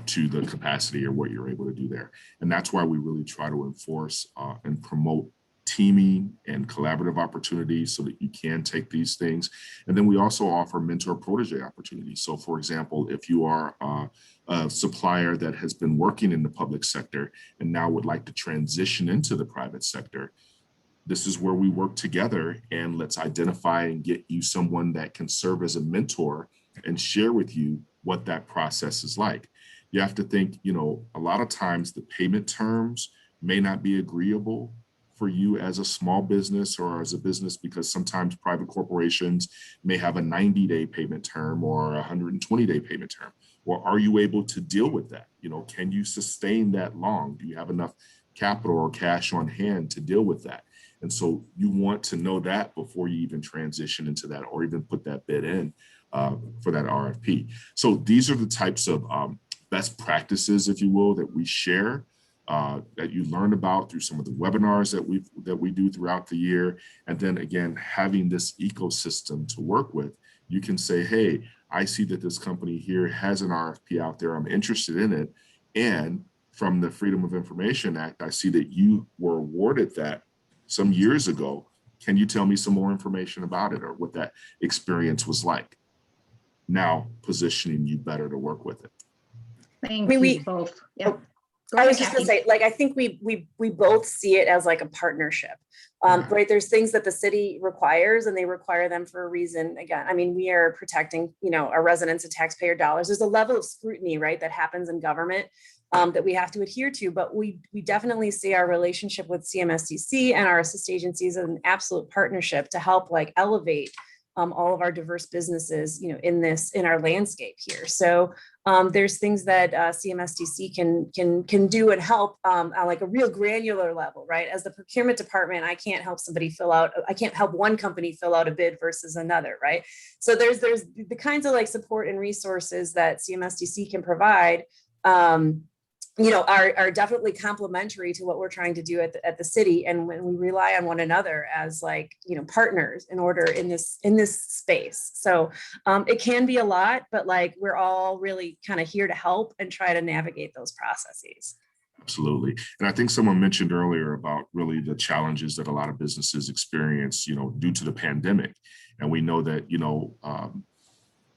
to the capacity or what you're able to do there. And that's why we really try to enforce and promote teaming and collaborative opportunities so that you can take these things. And then we also offer mentor protege opportunities. So for example, if you are a supplier that has been working in the public sector and now would like to transition into the private sector, this is where we work together, and let's identify and get you someone that can serve as a mentor and share with you what that process is like. You have to think, a lot of times the payment terms may not be agreeable for you as a small business or as a business, because sometimes private corporations may have a 90-day payment term or a 120-day payment term. Or are you able to deal with that? Can you sustain that long? Do you have enough capital or cash on hand to deal with that? And so you want to know that before you even transition into that or even put that bid in for that RFP. So these are the types of best practices, if you will, that we share, that you learn about through some of the webinars that we do throughout the year. And then again, having this ecosystem to work with, you can say, hey, I see that this company here has an RFP out there. I'm interested in it. And from the Freedom of Information Act, I see that you were awarded that some years ago. Can you tell me some more information about it or what that experience was like? Now positioning you better to work with it. Thank you both. Yeah. I was just gonna say, I think we both see it as like a partnership, right? There's things that the city requires, and they require them for a reason. Again, we are protecting, our residents and taxpayer dollars. There's a level of scrutiny, right, that happens in government that we have to adhere to, but we definitely see our relationship with CMSDC and our assist agencies as an absolute partnership to help elevate all of our diverse businesses, in our landscape here. So there's things that CMSDC can do and help on a real granular level, right? As the procurement department, I can't help one company fill out a bid versus another, right? So there's the kinds of support and resources that CMSDC can provide, are definitely complementary to what we're trying to do at the city. And when we rely on one another as partners in order in this space. So it can be a lot, but we're all really kind of here to help and try to navigate those processes. Absolutely. And I think someone mentioned earlier about really the challenges that a lot of businesses experience, due to the pandemic. And we know that,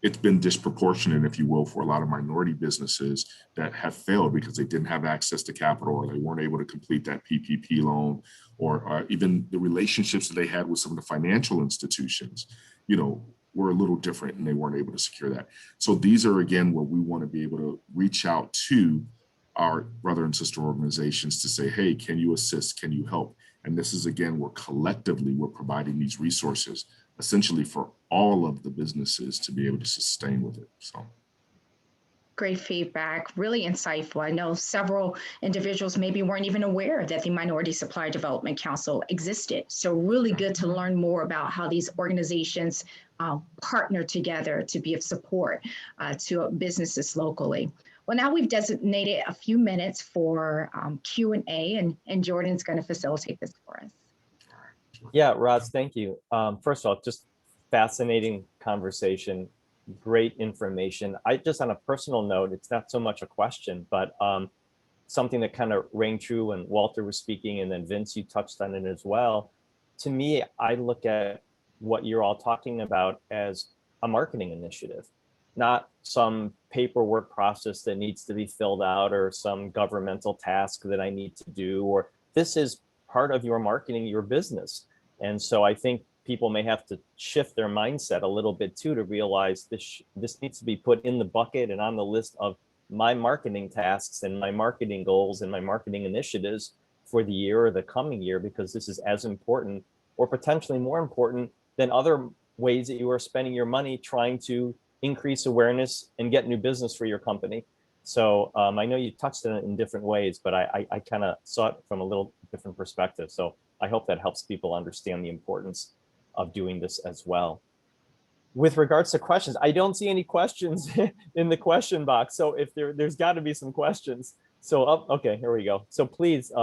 it's been disproportionate, if you will, for a lot of minority businesses that have failed because they didn't have access to capital, or they weren't able to complete that PPP loan, or even the relationships that they had with some of the financial institutions, were a little different, and they weren't able to secure that. So these are, again, where we want to be able to reach out to our brother and sister organizations to say, hey, can you assist? Can you help? And this is, again, where collectively we're providing these resources essentially for all of the businesses to be able to sustain with it. So great feedback, really insightful. I know several individuals maybe weren't even aware that the Minority Supplier Development Council existed. So really good to learn more about how these organizations partner together to be of support to businesses locally. Well, now we've designated a few minutes for Q&A, and Jordan's going to facilitate this for us. Yeah, Roz, thank you. First of all, just fascinating conversation, great information. I just, on a personal note, it's not so much a question, but something that kind of rang true when Walter was speaking, and then Vince, you touched on it as well. To me, I look at what you're all talking about as a marketing initiative, not some paperwork process that needs to be filled out or some governmental task that I need to do, or this is part of your marketing, your business. And so I think people may have to shift their mindset a little bit too, to realize this needs to be put in the bucket and on the list of my marketing tasks and my marketing goals and my marketing initiatives for the year or the coming year, because this is as important or potentially more important than other ways that you are spending your money trying to increase awareness and get new business for your company. So I know you touched on it in different ways, but I kind of saw it from a little different perspective. So I hope that helps people understand the importance of doing this as well. With regards to questions, I don't see any questions in the question box. So if there's got to be some questions. So, okay, here we go. So please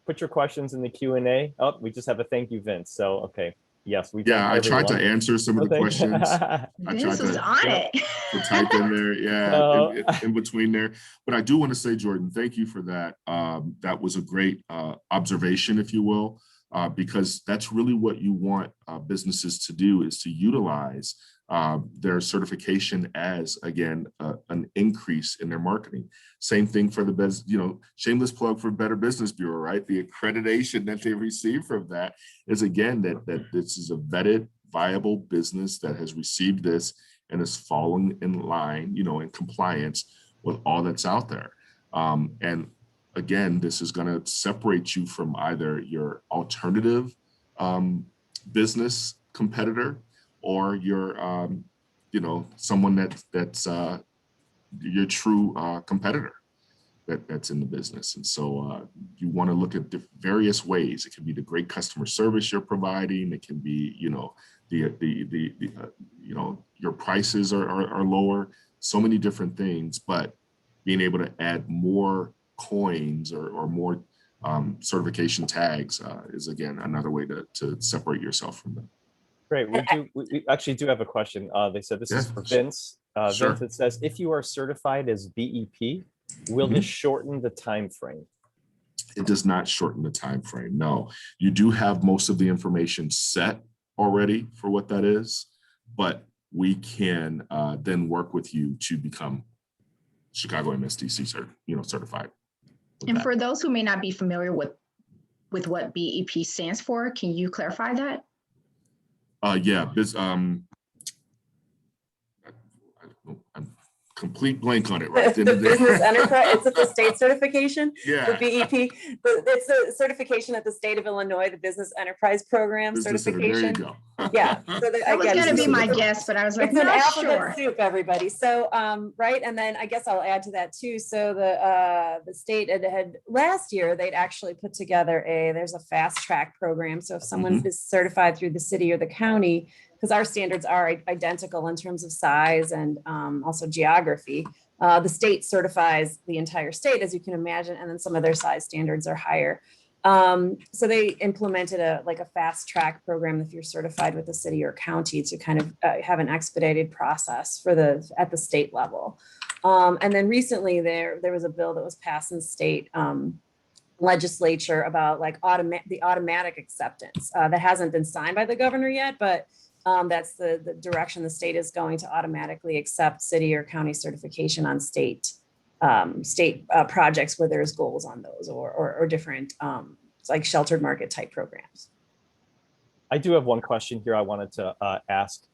put your questions in the Q&A. Oh, we just have a thank you, Vince. So, okay. Yes, we. Yeah, I tried to answer some of the questions. I Vince was on it. To type in there, yeah, in between there. But I do want to say, Jordan, thank you for that. That was a great observation, if you will, because that's really what you want businesses to do, is to utilize their certification as, again, an increase in their marketing. Same thing for the best, shameless plug for Better Business Bureau, right? The accreditation that they receive from that is, again, that this is a vetted, viable business that has received this and is falling in line, in compliance with all that's out there. And again, this is going to separate you from either your alternative business competitor, or you're, someone that's your true competitor that's in the business. And so you want to look at the various ways. It can be the great customer service you're providing. It can be, your prices are lower. So many different things, but being able to add more coins or more certification tags is, again, another way to separate yourself from them. Great. We actually do have a question. They said this is for Vince. Sure. Vince, it says, if you are certified as BEP, will this shorten the time frame? It does not shorten the time frame. No, you do have most of the information set already for what that is, but we can then work with you to become Chicago MSDC certified. And for those who may not be familiar with what BEP stands for, can you clarify that? I'm complete blank on it right the business enterprise, it's the state certification. Yeah. The BEP, it's a certification at the state of Illinois, the business enterprise program certification. There you go. Yeah. So that was going to be my guess, but I was like, it's an not alphabet sure. soup, everybody. So, right. And then I guess I'll add to that too. So the state had last year, they'd actually put together there's a fast track program. So if someone is certified through the city or the county, because our standards are identical in terms of size and also geography. The state certifies the entire state, as you can imagine, and then some of their size standards are higher. So they implemented a fast track program if you're certified with the city or county to kind of have an expedited process at the state level. And then recently there was a bill that was passed in state legislature about the automatic acceptance that hasn't been signed by the governor yet, but that's the direction the state is going, to automatically accept city or county certification on state projects where there's goals on those or different sheltered market type programs. I do have one question here I wanted to ask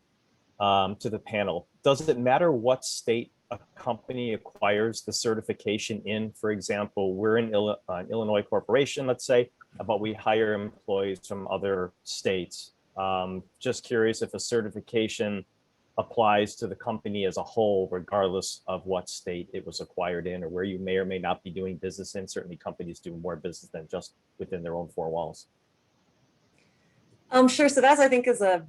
to the panel. Does it matter what state a company acquires the certification in? For example, we're an Illinois corporation, let's say, but we hire employees from other states. Just curious if a certification applies to the company as a whole, regardless of what state it was acquired in or where you may or may not be doing business in. Certainly companies do more business than just within their own four walls. Sure. So that's, I think, is a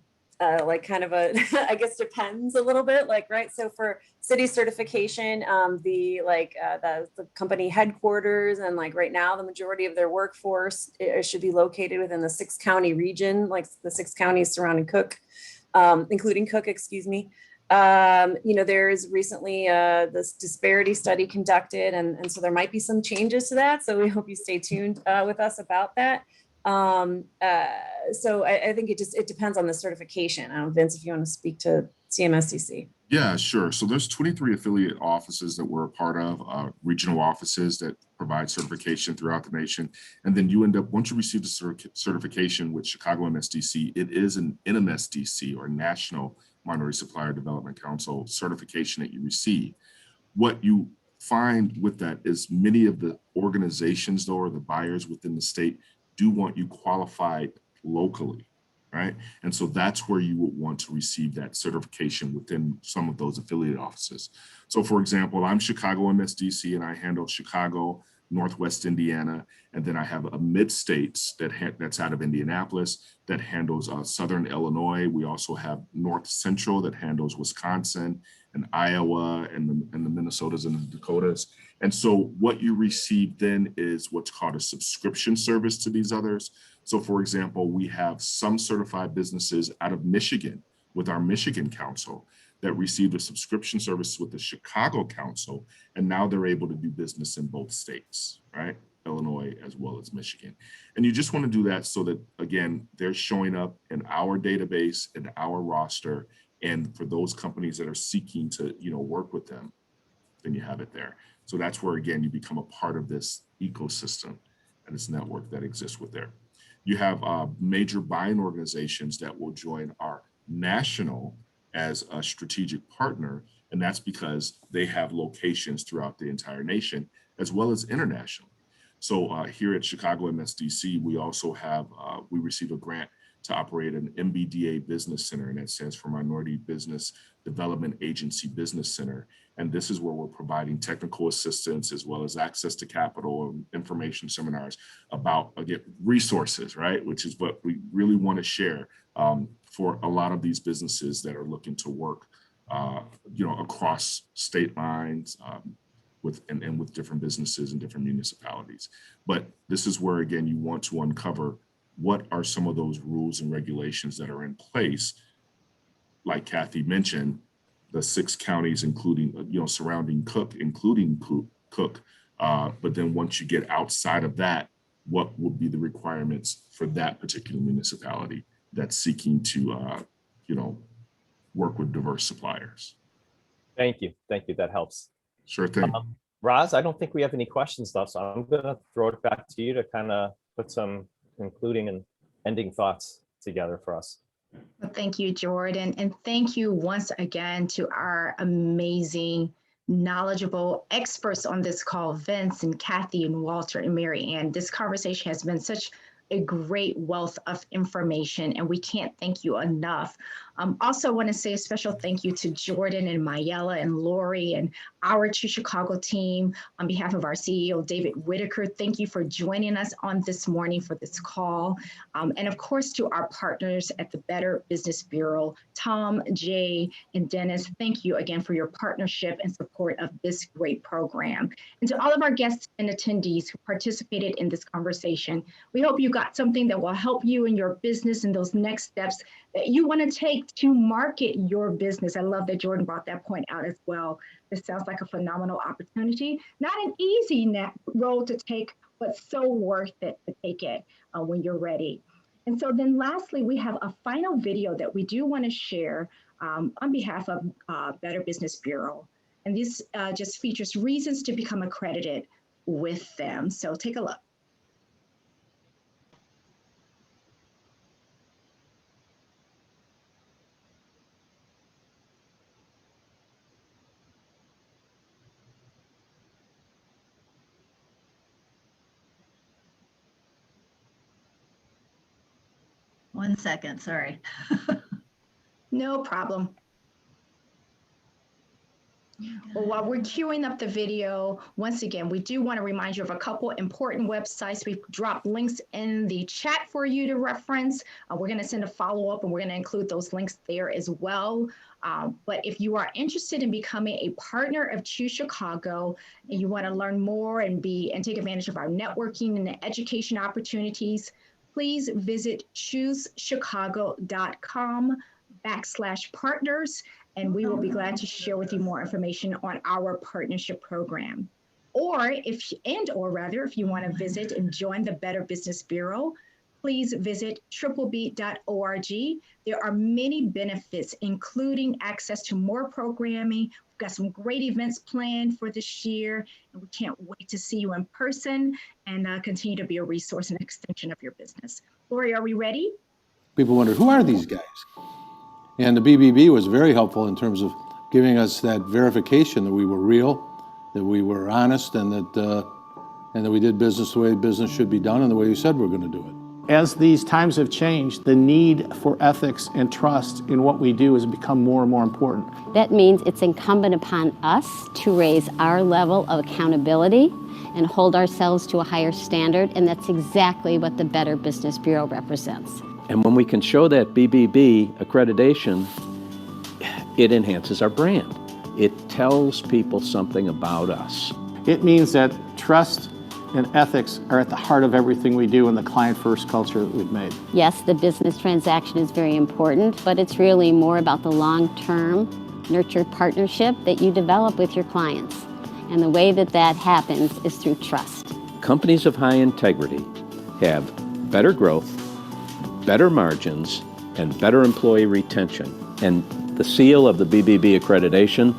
like kind of a, I guess depends a little bit, like, right. So for city certification, the company headquarters and like right now, the majority of their workforce should be located within the 6-county region, like the 6 counties surrounding Cook, including Cook, excuse me. There's recently this disparity study conducted, and so there might be some changes to that. So we hope you stay tuned with us about that. So I think it depends on the certification. I don't know, Vince, if you want to speak to CMSDC. Yeah, sure. So there's 23 affiliate offices that we're a part of, regional offices that provide certification throughout the nation. And then you end up, once you receive the certification with Chicago MSDC, it is an NMSDC or National Minority Supplier Development Council certification that you receive. What you find with that is many of the organizations, though, or the buyers within the state do want you qualified locally, right? And so that's where you would want to receive that certification within some of those affiliate offices. So for example, I'm Chicago MSDC and I handle Chicago, Northwest Indiana, and then I have a mid-states that's out of Indianapolis that handles Southern Illinois. We also have North Central that handles Wisconsin and Iowa and the Minnesotas and the Dakotas. And so what you receive then is what's called a subscription service to these others. So for example, we have some certified businesses out of Michigan with our Michigan Council that received a subscription service with the Chicago Council, and now they're able to do business in both states, right? Illinois as well as Michigan. And you just want to do that so that, again, they're showing up in our database, in our roster, and for those companies that are seeking to, work with them, then you have it there. So that's where, again, you become a part of this ecosystem and this network that exists with there. You have major buying organizations that will join our national as a strategic partner, and that's because they have locations throughout the entire nation as well as internationally. So here at Chicago MSDC, we also have, we received a grant to operate an MBDA business center, and that stands for Minority Business Development Agency Business Center. And this is where we're providing technical assistance as well as access to capital and information seminars about, again, resources, right? Which is what we really want to share for a lot of these businesses that are looking to work, across state lines with different businesses and different municipalities. But this is where, again, you want to uncover what are some of those rules and regulations that are in place. Like Kathy mentioned, the 6 counties, including, surrounding Cook, including Cook. But then once you get outside of that, what would be the requirements for that particular municipality that's seeking to, work with diverse suppliers? Thank you. That helps. Sure thing. Roz, I don't think we have any questions left, so I'm going to throw it back to you to kind of put some concluding and ending thoughts together for us. Well, thank you, Jordan. And thank you once again to our amazing, knowledgeable experts on this call, Vince and Kathy and Walter and Mary Ann. This conversation has been such a great wealth of information, and we can't thank you enough. Also want to say a special thank you to Jordan and Mayella and Lori and our True Chicago team. On behalf of our CEO, David Whitaker, thank you for joining us on this morning for this call. And of course, to our partners at the Better Business Bureau, Tom, Jay, and Dennis, thank you again for your partnership and support of this great program. And to all of our guests and attendees who participated in this conversation, we hope you got something that will help you in your business and those next steps that you want to take to market your business. I love that Jordan brought that point out as well. This sounds like a phenomenal opportunity. Not an easy road to take, but so worth it to take it when you're ready. And so then lastly, we have a final video that we do want to share on behalf of Better Business Bureau. And this just features reasons to become accredited with them. So take a look. One second, sorry. No problem. Well, while we're queuing up the video, once again, we do want to remind you of a couple important websites. We've dropped links in the chat for you to reference. We're going to send a follow-up and we're going to include those links there as well. But if you are interested in becoming a partner of Choose Chicago and you want to learn more and take advantage of our networking and education opportunities, please visit choosechicago.com/partners. And we will be glad to share with you more information on our partnership program. Or if you want to visit and join the Better Business Bureau, please visit MWBE.org. There are many benefits, including access to more programming. We've got some great events planned for this year, and we can't wait to see you in person and continue to be a resource and extension of your business. Lori, are we ready? People wonder, who are these guys? And the BBB was very helpful in terms of giving us that verification that we were real, that we were honest, and that we did business the way business should be done and the way we said we're going to do it. As these times have changed, the need for ethics and trust in what we do has become more and more important. That means it's incumbent upon us to raise our level of accountability and hold ourselves to a higher standard, and that's exactly what the Better Business Bureau represents. And when we can show that BBB accreditation, it enhances our brand. It tells people something about us. It means that trust and ethics are at the heart of everything we do in the client-first culture that we've made. Yes, the business transaction is very important, but it's really more about the long-term, nurtured partnership that you develop with your clients. And the way that that happens is through trust. Companies of high integrity have better growth, better margins, and better employee retention. And the seal of the BBB accreditation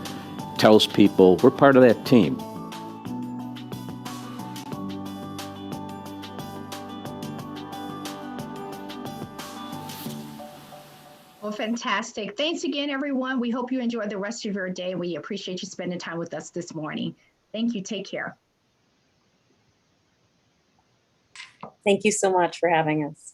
tells people we're part of that team. Well, fantastic. Thanks again, everyone. We hope you enjoy the rest of your day. We appreciate you spending time with us this morning. Thank you. Take care. Thank you so much for having us.